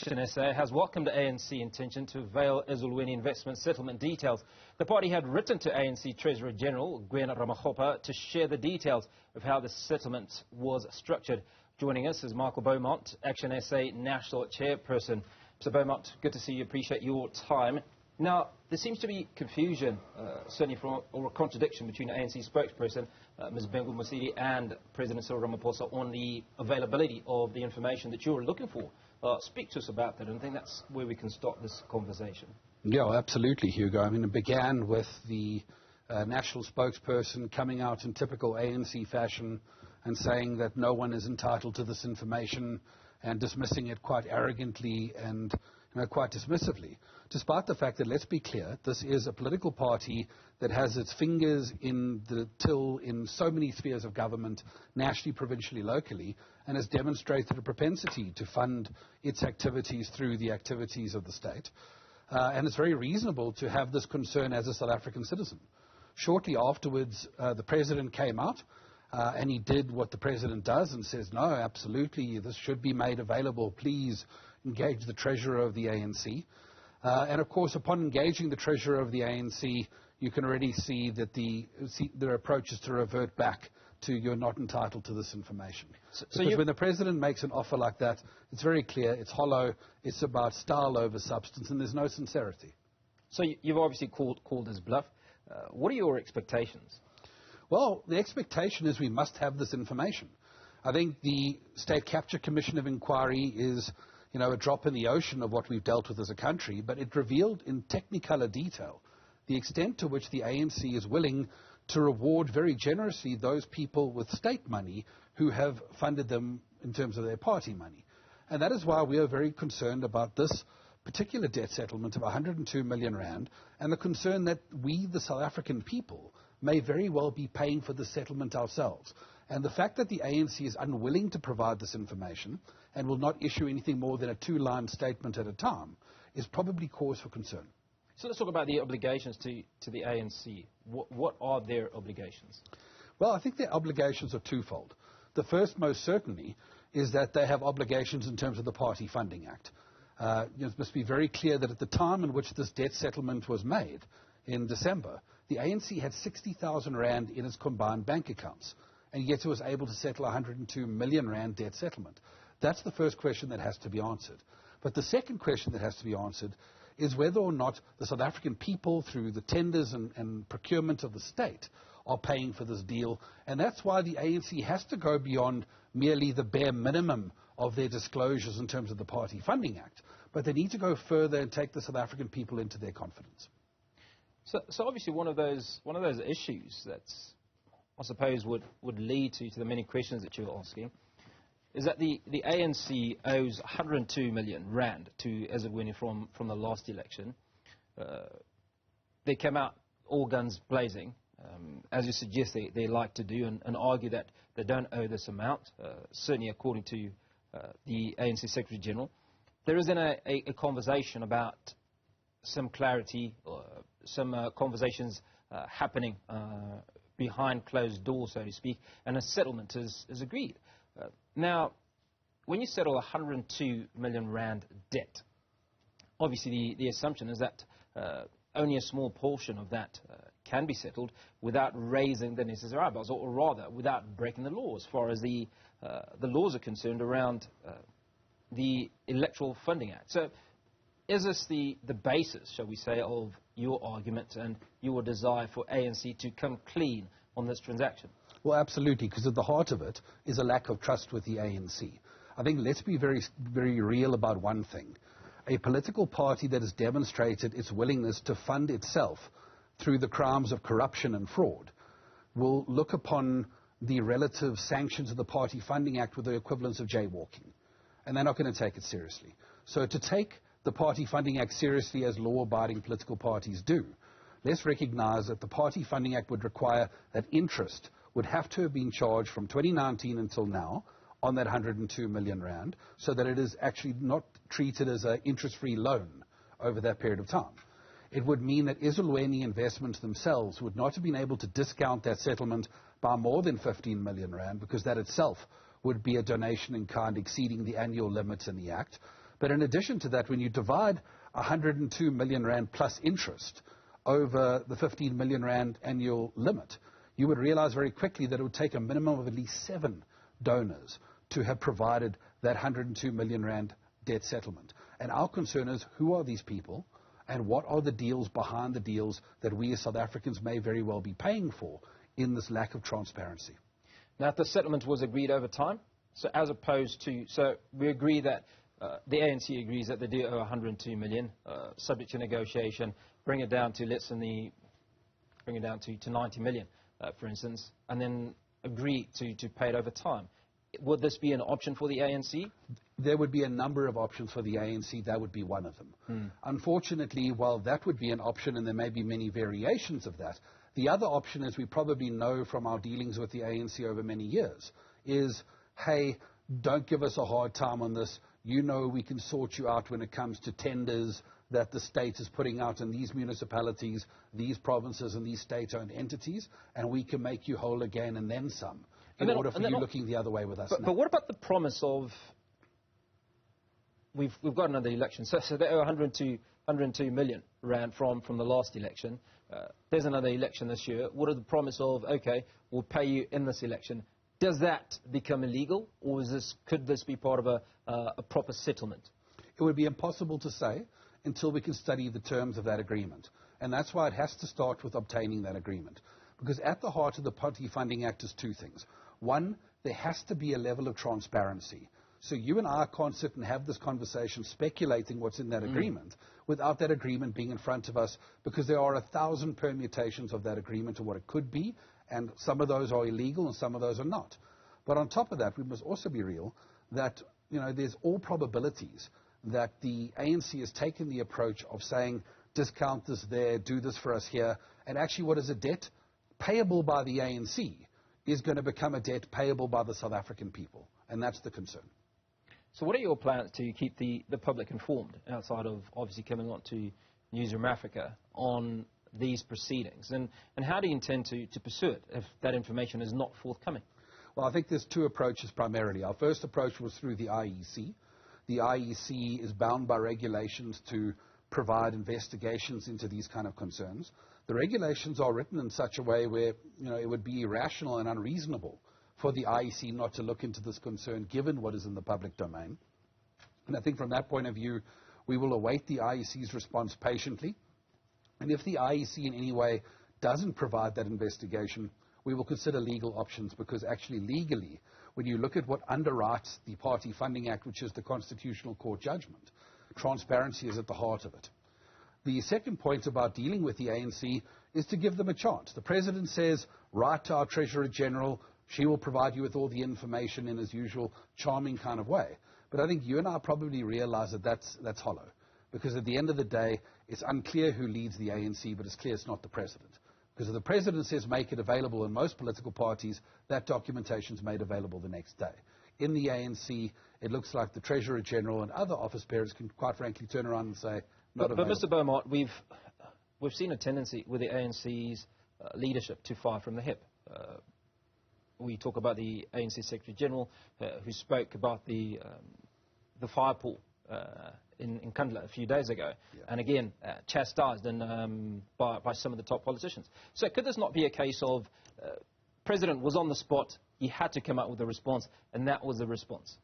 ActionSA has welcomed the ANC intention to avail Ezulweni Investments settlement details. The party had written to ANC Treasurer General Gwen Ramokgopa to share the details of how the settlement was structured. Joining us is Beaumont, ActionSA National Chairperson. Mr. Beaumont, good to see you. Appreciate your time. Now, there seems to be confusion, certainly or a contradiction between the ANC spokesperson, Ms. Beaumont, and President Cyril Ramaphosa on the availability of the information that you're looking for. Speak to us about that, and I think that's where we can start this conversation. Yeah, absolutely, Hugo. I mean, it began with the national spokesperson coming out in typical ANC fashion and saying that no one is entitled to this information and dismissing it quite arrogantly and quite dismissively, despite the fact that, let's be clear, this is a political party that has its fingers in the till in so many spheres of government, nationally, provincially, locally, and has demonstrated a propensity to fund its activities through the activities of the state. And it's very reasonable to have this concern as a South African citizen. Shortly afterwards, the President came out and he did what the President does and says, no, absolutely, this should be made available. Please engage the Treasurer of the ANC. And, of course, upon engaging the Treasurer of the ANC, you can already see that their approach is to revert back to you're not entitled to this information. Because when the President makes an offer like that, it's very clear, it's hollow, it's about style over substance, and there's no sincerity. So you've obviously called his bluff. What are your expectations? Well, the expectation is we must have this information. I think the State Capture Commission of Inquiry is a drop in the ocean of what we've dealt with as a country, but it revealed in technicolor detail the extent to which the ANC is willing to reward very generously those people with state money who have funded them in terms of their party money. And that is why we are very concerned about this particular debt settlement of 102 million rand, and the concern that we, the South African people, may very well be paying for the settlement ourselves. And the fact that the ANC is unwilling to provide this information and will not issue anything more than a two-line statement at a time is probably cause for concern. So let's talk about the obligations to the ANC. What are their obligations? Well, I think their obligations are twofold. The first, most certainly, is that they have obligations in terms of the Party Funding Act. It must be very clear that at the time in which this debt settlement was made, in December, the ANC had 60,000 rand in its combined bank accounts, and yet it was able to settle 102 million rand debt settlement. That's the first question that has to be answered. But the second question that has to be answered is whether or not the South African people, through the tenders and procurement of the state, are paying for this deal. And that's why the ANC has to go beyond merely the bare minimum of their disclosures in terms of the Party Funding Act. But they need to go further and take the South African people into their confidence. So obviously one of those issues that's, I suppose, would lead to the many questions that you're asking is that the ANC owes 102 million rand to Ezulweni from the last election. They came out all guns blazing, as you suggest they like to do, and argue that they don't owe this amount, certainly according to the ANC Secretary General. There is then a conversation about some clarity, some conversations happening behind closed doors, so to speak, and a settlement is agreed. Now, when you settle 102 million rand debt, obviously the assumption is that only a small portion of that can be settled without raising the necessary eyebrows, or rather without breaking the law as far as the laws are concerned around the Electoral Funding Act. So is this the basis, shall we say, of your argument and your desire for ANC to come clean on this transaction? Well, absolutely, because at the heart of it is a lack of trust with the ANC. I think let's be very, very real about one thing. A political party that has demonstrated its willingness to fund itself through the crimes of corruption and fraud will look upon the relative sanctions of the Party Funding Act with the equivalence of jaywalking. And they're not going to take it seriously. So to take the Party Funding Act seriously as law-abiding political parties do, let's recognize that the Party Funding Act would require that interest would have to have been charged from 2019 until now on that 102 million rand, so that it is actually not treated as an interest-free loan over that period of time. It would mean that Ezulweni Investments themselves would not have been able to discount that settlement by more than 15 million rand, because that itself would be a donation in kind exceeding the annual limits in the Act. But in addition to that, when you divide 102 million rand plus interest over the 15 million rand annual limit, you would realize very quickly that it would take a minimum of at least 7 donors to have provided that 102 million rand debt settlement. And our concern is, who are these people, and what are the deals behind the deals that we as South Africans may very well be paying for in this lack of transparency? Now, if the settlement was agreed over time, so as opposed to, so we agree that the ANC agrees that they do owe 102 million, subject to negotiation, bring it down to bring it down to 90 million, for instance, and then agree to pay it over time. Would this be an option for the ANC? There would be a number of options for the ANC. That would be one of them. Unfortunately, while that would be an option, and there may be many variations of that, the other option, as we probably know from our dealings with the ANC over many years, is, hey, don't give us a hard time on this. You know we can sort you out when it comes to tenders that the state is putting out in these municipalities, these provinces, and these state-owned entities, and we can make you whole again and then some, in order for you looking the other way with us. But what about the promise of, we've got another election, so they owe 102 million rand from the last election. There's another election this year. What are the promise of, okay, we'll pay you in this election? Does that become illegal, or could this be part of a proper settlement? It would be impossible to say until we can study the terms of that agreement. And that's why it has to start with obtaining that agreement. Because at the heart of the Party Funding Act is 2 things. One, there has to be a level of transparency. So you and I can't sit and have this conversation speculating what's in that agreement without that agreement being in front of us, because there are 1,000 permutations of that agreement and what it could be, and some of those are illegal and some of those are not. But on top of that, we must also be real that, there's all probabilities that the ANC has taken the approach of saying, discount this there, do this for us here, and actually what is a debt payable by the ANC is going to become a debt payable by the South African people, and that's the concern. So what are your plans to keep the public informed, outside of obviously coming on to Newzroom Afrika, on these proceedings? And how do you intend to pursue it if that information is not forthcoming? Well, I think there's 2 approaches primarily. Our first approach was through the IEC. The IEC is bound by regulations to provide investigations into these kind of concerns. The regulations are written in such a way where, it would be irrational and unreasonable for the IEC not to look into this concern, given what is in the public domain. And I think from that point of view, we will await the IEC's response patiently. And if the IEC in any way doesn't provide that investigation, we will consider legal options, because actually legally, when you look at what underwrites the Party Funding Act, which is the Constitutional Court judgment, transparency is at the heart of it. The second point about dealing with the ANC is to give them a chance. The President says, write to our Treasurer General, she will provide you with all the information in his usual charming kind of way. But I think you and I probably realize that that's hollow, because at the end of the day, it's unclear who leads the ANC, but it's clear it's not the President. Because if the President says make it available in most political parties, that documentation is made available the next day. In the ANC, it looks like the Treasurer General and other office bearers can quite frankly turn around and say, not available. But Mr. Beaumont, we've seen a tendency with the ANC's leadership to fire from the hip. We talk about the ANC Secretary General, who spoke about the fire pool in Kandla a few days ago, and again chastised by some of the top politicians. So could this not be a case of President was on the spot, he had to come up with a response, and that was the response?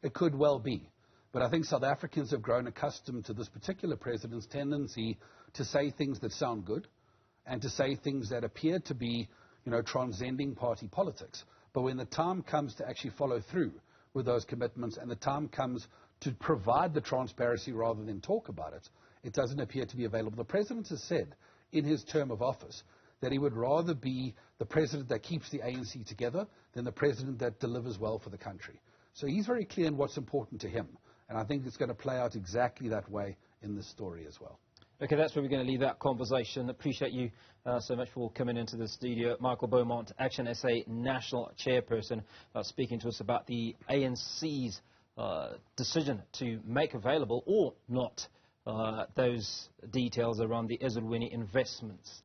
It could well be. But I think South Africans have grown accustomed to this particular President's tendency to say things that sound good and to say things that appear to be, transcending party politics. But when the time comes to actually follow through with those commitments, and the time comes to provide the transparency rather than talk about it, it doesn't appear to be available. The President has said in his term of office that he would rather be the President that keeps the ANC together than the President that delivers well for the country. So he's very clear in what's important to him. And I think it's going to play out exactly that way in this story as well. Okay, that's where we're going to leave that conversation. Appreciate you so much for coming into the studio. Michael Beaumont, ActionSA National Chairperson, speaking to us about the ANC's decision to make available or not those details around the Ezulweni Investments